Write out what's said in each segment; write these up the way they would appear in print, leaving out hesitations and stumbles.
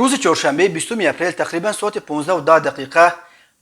روز چهارشنبه 20 اپریل تقریبا ساعت 15:10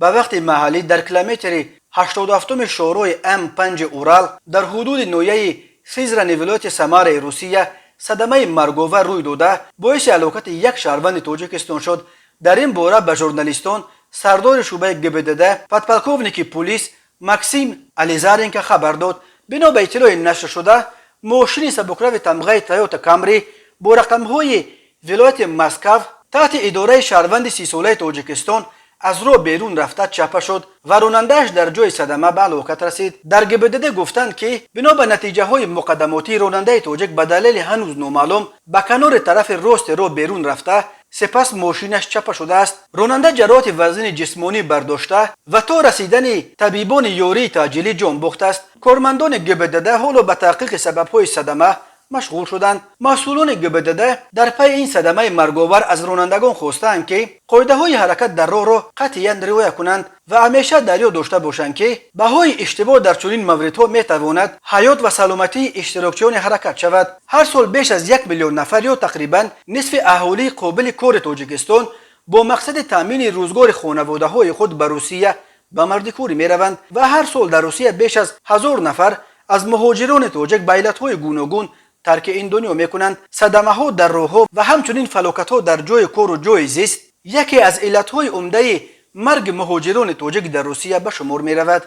به وقت محلی در کیلومتر 87 شوروی M5 اورال در حدود نویه سیزران ولایت سمار روسیه صدمه مرگوور روی داده باعث هلاکت یک شهروند تاجیکستان شد. در این باره به ژورنالیستان سردار شعبه گبدده پادپالکوونیک پلیس ماکسیم الیزارنکو خبر داد. بنا به اطلاع نشر شده ماشین سبکرو تمغه تویوتا کامری با رقم‌های ولایت مسکو تحت اداره شهروند 30 ساله تاجیکستان از راه بیرون رفته چپه شد و راننده‌اش در جای صدمه به هلاکت رسید. در گبدده گفتند که بنا به نتیجه های مقدماتی راننده تاجیک به دلیل هنوز نامعلوم به کنار طرف راست راه بیرون رفته سپس ماشینش چپه شده است. راننده جراحت وزن جسمانی برداشته و تا رسیدن طبیبان یاری تعجیلی جان باخته است. کارمندان گبدده حالا به تحقیق سبب‌های صدمه مشغول شدند. مسئولان گبدده در پی این صدمه مرگاور از رانندگان خواستند که قاعده‌های حرکت در راه را قطعاً رعایت کنند و همیشه در یاد داشته باشند که بهای اشتباه در چنین موردها میتواند حیات و سلامتی اشتراکچیان حرکت شود. هر سال بیش از 1 میلیون نفر یا تقریباً نصف اهالی قابل کار تاجیکستان با مقصد تامین روزگار خانواده‌های خود به روسیه به مردکاری میروند و هر سال در روسیه بیش از 1000 نفر از مهاجران تاجیک به علت‌های گوناگون ترک این دنیا میکنند. صدمه ها در راه ها و همچنین فلاکت ها در جای کار و جای زیست یکی از علتهای عمده مرگ مهاجران تاجیک در روسیه به شمار می رود.